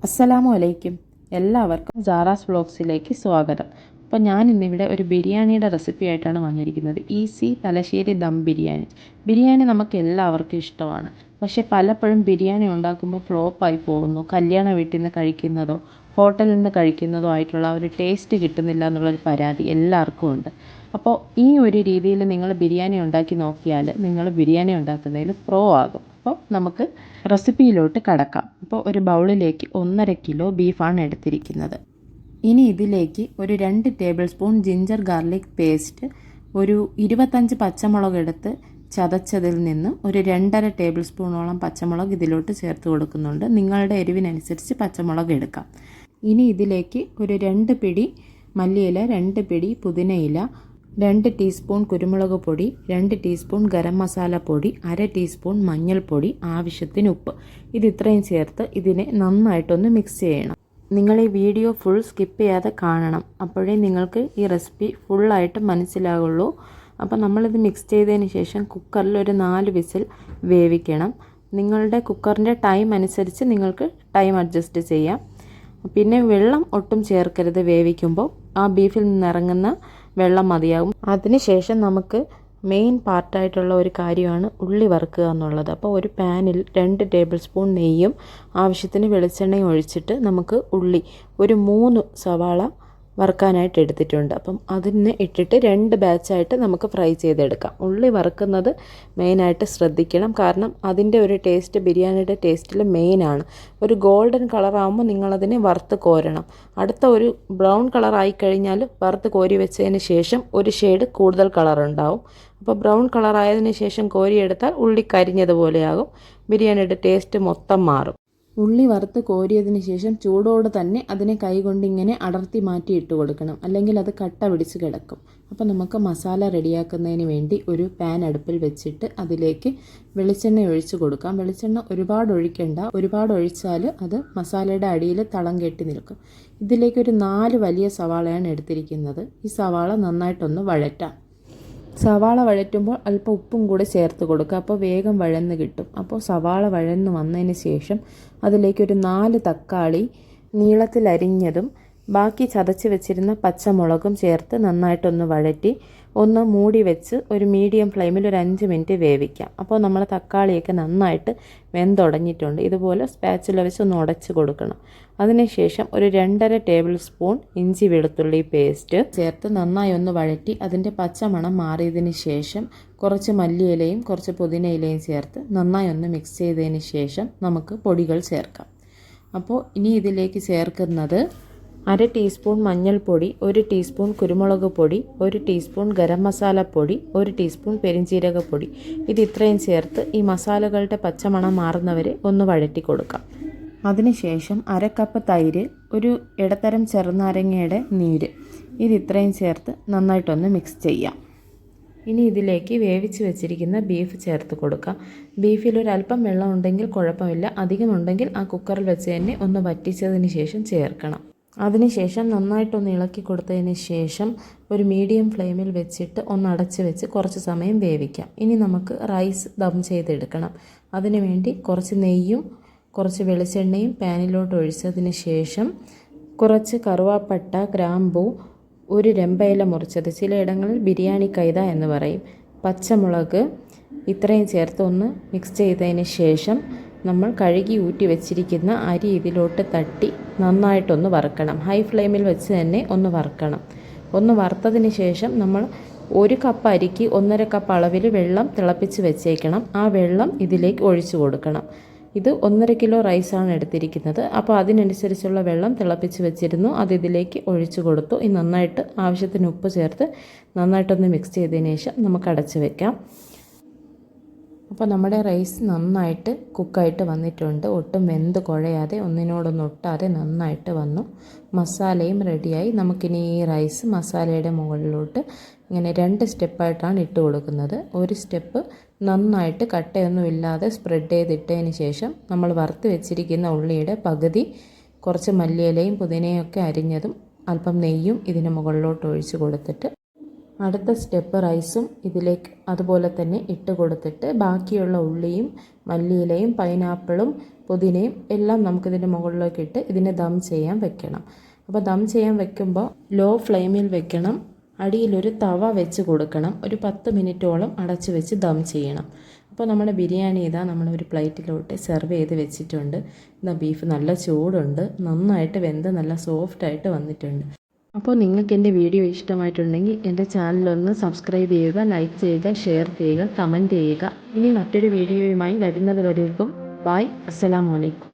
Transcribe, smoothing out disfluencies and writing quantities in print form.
അസ്സലാമു അലൈക്കും. എല്ലാവർക്കും സാറാസ് വ്ളോഗ്സിലേക്ക് സ്വാഗതം. അപ്പോൾ ഞാൻ ഇന്നിവിടെ ഒരു ബിരിയാണിയുടെ റെസിപ്പി ആയിട്ടാണ് വന്നിരിക്കുന്നത്. ഈസി തലശ്ശേരി ദം ബിരിയാണി. ബിരിയാണി നമുക്ക് എല്ലാവർക്കും ഇഷ്ടമാണ്. പക്ഷേ പലപ്പോഴും ബിരിയാണി ഉണ്ടാക്കുമ്പോൾ ഫ്ലോപ്പായി പോകുന്നു. കല്യാണ വീട്ടിൽ നിന്ന് കഴിക്കുന്നതോ ഹോട്ടലിൽ നിന്ന് കഴിക്കുന്നതോ ആയിട്ടുള്ള ഒരു ടേസ്റ്റ് കിട്ടുന്നില്ല എന്നുള്ളൊരു പരാതി എല്ലാവർക്കും ഉണ്ട്. അപ്പോൾ ഈ ഒരു രീതിയിൽ നിങ്ങൾ ബിരിയാണി ഉണ്ടാക്കി നോക്കിയാൽ നിങ്ങൾ ബിരിയാണി ഉണ്ടാക്കുന്നതിൽ പ്രോ ആകും. അപ്പോൾ നമുക്ക് റെസിപ്പിയിലോട്ട് കടക്കാം. അപ്പോൾ ഒരു ബൗളിലേക്ക് 1.5 കിലോ ബീഫാണ് എടുത്തിരിക്കുന്നത്. ഇനി ഇതിലേക്ക് ഒരു 2 table spoon ginger garlic paste, ഒരു 25 പച്ചമുളക് എടുത്ത് ചതച്ചതിൽ നിന്ന് ഒരു 2.5 ടേബിൾ സ്പൂണോളം പച്ചമുളക് ഇതിലോട്ട് ചേർത്ത് കൊടുക്കുന്നുണ്ട്. നിങ്ങളുടെ എരിവിനനുസരിച്ച് പച്ചമുളക് എടുക്കാം. ഇനി ഇതിലേക്ക് ഒരു 2 പിടി മല്ലിയില, 2 പിടി പുതിനയില, 2 ടീസ്പൂൺ കുരുമുളക് പൊടി, 2 ടീസ്പൂൺ ഗരം മസാല പൊടി, 1/2 ടീസ്പൂൺ മഞ്ഞൾപ്പൊടി, ആവശ്യത്തിന് ഉപ്പ്. ഇത്രയും ചേർത്ത് ഇതിനെ നന്നായിട്ടൊന്ന് മിക്സ് ചെയ്യണം. നിങ്ങൾ ഈ വീഡിയോ ഫുൾ സ്കിപ്പ് ചെയ്യാതെ കാണണം. അപ്പോഴേ നിങ്ങൾക്ക് ഈ റെസിപ്പി ഫുള്ളായിട്ട് മനസ്സിലാകുള്ളൂ. അപ്പോൾ നമ്മളിത് മിക്സ് ചെയ്തതിന് ശേഷം കുക്കറിൽ ഒരു 4 വിസിൽ വേവിക്കണം. നിങ്ങളുടെ കുക്കറിൻ്റെ ടൈം അനുസരിച്ച് നിങ്ങൾക്ക് ടൈം അഡ്ജസ്റ്റ് ചെയ്യാം. പിന്നെ വെള്ളം ഒട്ടും ചേർക്കരുത്. വേവിക്കുമ്പോൾ ആ ബീഫിൽ നിന്നിറങ്ങുന്ന വെള്ളം മതിയാകും. അതിനുശേഷം നമുക്ക് മെയിൻ പാർട്ടായിട്ടുള്ള ഒരു കാര്യമാണ് ഉള്ളി വറുക്കുക എന്നുള്ളത്. അപ്പോൾ ഒരു പാനിൽ 2 ടേബിൾ സ്പൂൺ നെയ്യും ആവശ്യത്തിന് വെളിച്ചെണ്ണയും ഒഴിച്ചിട്ട് നമുക്ക് ഉള്ളി ഒരു 3 സവാള വറുക്കാനായിട്ട് എടുത്തിട്ടുണ്ട്. അപ്പം അതിന് ഇട്ടിട്ട് 2 ബാച്ചായിട്ട് നമുക്ക് ഫ്രൈ ചെയ്തെടുക്കാം. ഉള്ളി വറുക്കുന്നത് മെയിനായിട്ട് ശ്രദ്ധിക്കണം. കാരണം അതിൻ്റെ ഒരു ടേസ്റ്റ് ബിരിയാണിയുടെ ടേസ്റ്റിൽ മെയിനാണ്. ഒരു ഗോൾഡൻ കളറാകുമ്പോൾ നിങ്ങളതിനെ വറുത്ത് കോരണം. അടുത്ത ഒരു ബ്രൗൺ കളറായി കഴിഞ്ഞാൽ വറുത്ത് കോരി വെച്ചതിന് ശേഷം ഒരു ഷെയ്ഡ് കൂടുതൽ കളറുണ്ടാവും. അപ്പോൾ ബ്രൗൺ കളറായതിന് ശേഷം കോരിയെടുത്താൽ ഉള്ളി കരിഞ്ഞതുപോലെയാകും. ബിരിയാണിയുടെ ടേസ്റ്റ് മൊത്തം മാറും. ഉള്ളി വറുത്ത് കോരിയതിന് ശേഷം ചൂടോട് തന്നെ അതിനെ കൈകൊണ്ട് ഇങ്ങനെ അടർത്തി മാറ്റി ഇട്ട് കൊടുക്കണം. അല്ലെങ്കിൽ അത് കട്ട പിടിച്ച് കിടക്കും. അപ്പോൾ നമുക്ക് മസാല റെഡിയാക്കുന്നതിന് വേണ്ടി ഒരു പാൻ അടുപ്പിൽ വെച്ചിട്ട് അതിലേക്ക് വെളിച്ചെണ്ണ ഒഴിച്ച് കൊടുക്കാം. വെളിച്ചെണ്ണ ഒരുപാട് ഒഴിക്കേണ്ട. ഒരുപാട് ഒഴിച്ചാൽ അത് മസാലയുടെ അടിയിൽ തളം കെട്ടി നിൽക്കും. ഇതിലേക്കൊരു 4 വലിയ സവാളയാണ് എടുത്തിരിക്കുന്നത്. ഈ സവാള നന്നായിട്ടൊന്ന് വഴറ്റാം. സവാള വഴറ്റുമ്പോൾ അല്പം ഉപ്പും കൂടെ ചേർത്ത് കൊടുക്കുക. അപ്പോൾ വേഗം വഴന്ന് കിട്ടും. അപ്പോൾ സവാള വഴന്ന് വന്നതിന് ശേഷം അതിലേക്കൊരു 4 തക്കാളി നീളത്തിൽ അരിഞ്ഞതും ബാക്കി ചതച്ച് വെച്ചിരുന്ന പച്ചമുളകും ചേർത്ത് നന്നായിട്ടൊന്ന് വഴറ്റി ഒന്ന് മൂടി വെച്ച് ഒരു മീഡിയം ഫ്ലെയിമിൽ ഒരു 5 മിനിറ്റ് വേവിക്കാം. അപ്പോൾ നമ്മൾ തക്കാളിയൊക്കെ നന്നായിട്ട് വെന്തുടഞ്ഞിട്ടുണ്ട്. ഇതുപോലെ സ്പാച്ചുല വെച്ച് ഒന്ന് ഉടച്ച് കൊടുക്കണം. അതിനുശേഷം ഒരു 2.5 ടേബിൾ സ്പൂൺ ഇഞ്ചി വെളുത്തുള്ളി പേസ്റ്റ് ചേർത്ത് നന്നായി ഒന്ന് വഴറ്റി അതിൻ്റെ പച്ചമണം മാറിയതിന് ശേഷം കുറച്ച് മല്ലിയിലയും കുറച്ച് പുതിനയിലയും ചേർത്ത് നന്നായി ഒന്ന് മിക്സ് ചെയ്തതിന് ശേഷം നമുക്ക് പൊടികൾ ചേർക്കാം. അപ്പോൾ ഇനി ഇതിലേക്ക് ചേർക്കുന്നത് 1/2 ടീസ്പൂൺ മഞ്ഞൾപ്പൊടി, 1 ടീസ്പൂൺ കുരുമുളക് പൊടി, 1 ടീസ്പൂൺ ഗരം മസാലപ്പൊടി, 1 ടീസ്പൂൺ പെരിഞ്ജീരകപ്പൊടി. ഇത്രയും ചേർത്ത് ഈ മസാലകളുടെ പച്ചമണം മാറുന്നവരെ ഒന്ന് വഴറ്റി കൊടുക്കാം. അതിനുശേഷം 1/2 കപ്പ് തൈര്, ഒരു ഇടത്തരം ചെറുനാരങ്ങയുടെ നീര്, ഇത്രയും ചേർത്ത് നന്നായിട്ടൊന്ന് മിക്സ് ചെയ്യാം. ഇനി ഇതിലേക്ക് വേവിച്ച് വെച്ചിരിക്കുന്ന ബീഫ് ചേർത്ത് കൊടുക്കാം. ബീഫിൽ ഒരല്പം വെള്ളം ഉണ്ടെങ്കിൽ കുഴപ്പമില്ല. അധികമുണ്ടെങ്കിൽ ആ കുക്കറിൽ വെച്ച് തന്നെ ഒന്ന് വറ്റിച്ചതിന് ശേഷം ചേർക്കണം. അതിനുശേഷം നന്നായിട്ടൊന്ന് ഇളക്കി കൊടുത്തതിന് ശേഷം ഒരു മീഡിയം ഫ്ലെയിമിൽ വെച്ചിട്ട് ഒന്ന് അടച്ച് വെച്ച് കുറച്ച് സമയം വേവിക്കാം. ഇനി നമുക്ക് റൈസ് ദം ചെയ്തെടുക്കണം. അതിനുവേണ്ടി കുറച്ച് നെയ്യും കുറച്ച് വെളിച്ചെണ്ണയും പാനിലോട്ട് ഒഴിച്ചതിന് ശേഷം കുറച്ച് കറുവാപ്പട്ട, ഗ്രാമ്പൂ, ഒരു രമ്പയില മുറിച്ചത്, ചിലയിടങ്ങളിൽ ബിരിയാണി കൈത എന്ന് പറയും, പച്ചമുളക്, ഇത്രയും ചേർത്ത് ഒന്ന് മിക്സ് ചെയ്തതിന് ശേഷം നമ്മൾ കഴുകി ഊറ്റി വെച്ചിരിക്കുന്ന അരി ഇതിലോട്ട് തട്ടി നന്നായിട്ടൊന്ന് വറുക്കണം. ഹൈ ഫ്ലെയിമിൽ വെച്ച് തന്നെ ഒന്ന് വറുക്കണം. ഒന്ന് വറുത്തതിന് ശേഷം നമ്മൾ 1 കപ്പ് അരിക്ക് 1.5 കപ്പ് അളവിൽ വെള്ളം തിളപ്പിച്ച് വെച്ചേക്കണം. ആ വെള്ളം ഇതിലേക്ക് ഒഴിച്ചു കൊടുക്കണം. ഇത് 1.5 കിലോ റൈസാണ് എടുത്തിരിക്കുന്നത്. അപ്പോൾ അതിനനുസരിച്ചുള്ള വെള്ളം തിളപ്പിച്ച് വെച്ചിരുന്നു. അത് ഇതിലേക്ക് ഒഴിച്ചു കൊടുത്തു. നന്നായിട്ട് ആവശ്യത്തിന് ഉപ്പ് ചേർത്ത് നന്നായിട്ടൊന്ന് മിക്സ് ചെയ്തതിന് ശേഷം നമുക്ക് അടച്ച് വെക്കാം. അപ്പോൾ നമ്മുടെ റൈസ് നന്നായിട്ട് കുക്കായിട്ട് വന്നിട്ടുണ്ട്. ഒട്ടും വെന്ത് കുഴയാതെ ഒന്നിനോടൊന്നും ഒട്ടാതെ നന്നായിട്ട് വന്നു. മസാലയും റെഡിയായി. നമുക്കിനി ഈ റൈസ് മസാലയുടെ മുകളിലോട്ട് ഇങ്ങനെ 2 സ്റ്റെപ്പായിട്ടാണ് ഇട്ട് കൊടുക്കുന്നത്. ഒരു സ്റ്റെപ്പ് നന്നായിട്ട് കട്ടയൊന്നും ഇല്ലാതെ സ്പ്രെഡ് ചെയ്തിട്ടതിന് ശേഷം നമ്മൾ വറുത്ത് വെച്ചിരിക്കുന്ന ഉള്ളിയുടെ പകുതി കുറച്ച് മല്ലിയിലയും പുതിനയും ഒക്കെ അരിഞ്ഞതും അല്പം നെയ്യും ഇതിന് മുകളിലോട്ട് ഒഴിച്ച് കൊടുത്തിട്ട് അടുത്ത സ്റ്റെപ്പ് റൈസും ഇതിലേക്ക് അതുപോലെ തന്നെ ഇട്ട് കൊടുത്തിട്ട് ബാക്കിയുള്ള ഉള്ളിയും മല്ലിയിലയും പൈനാപ്പിളും പുതിനയും എല്ലാം നമുക്കിതിൻ്റെ മുകളിലേക്ക് ഇട്ട് ഇതിനെ ദം ചെയ്യാൻ വെക്കണം. അപ്പോൾ ദം ചെയ്യാൻ വെക്കുമ്പോൾ ലോ ഫ്ലെയിമിൽ വെക്കണം. അടിയിലൊരു തവ വെച്ച് കൊടുക്കണം. ഒരു 10 മിനിറ്റോളം അടച്ച് വെച്ച് ദം ചെയ്യണം. അപ്പോൾ നമ്മുടെ ബിരിയാണി ഇതാ നമ്മളൊരു പ്ലേറ്റിലോട്ട് സെർവ് ചെയ്ത് വെച്ചിട്ടുണ്ട്. ഇതാ ബീഫ് നല്ല ചൂടുണ്ട്, നന്നായിട്ട് വെന്ത് നല്ല സോഫ്റ്റായിട്ട് വന്നിട്ടുണ്ട്. അപ്പോൾ നിങ്ങൾക്ക് എൻ്റെ വീഡിയോ ഇഷ്ടമായിട്ടുണ്ടെങ്കിൽ എൻ്റെ ചാനലൊന്ന് സബ്സ്ക്രൈബ് ചെയ്യുക, ലൈക്ക് ചെയ്യുക, ഷെയർ ചെയ്യുക, കമൻറ്റ് ചെയ്യുക. ഇനി മറ്റൊരു വീഡിയോയുമായി വരുന്നത് വരേക്കും ബൈ. അസ്സലാമു അലൈക്കും.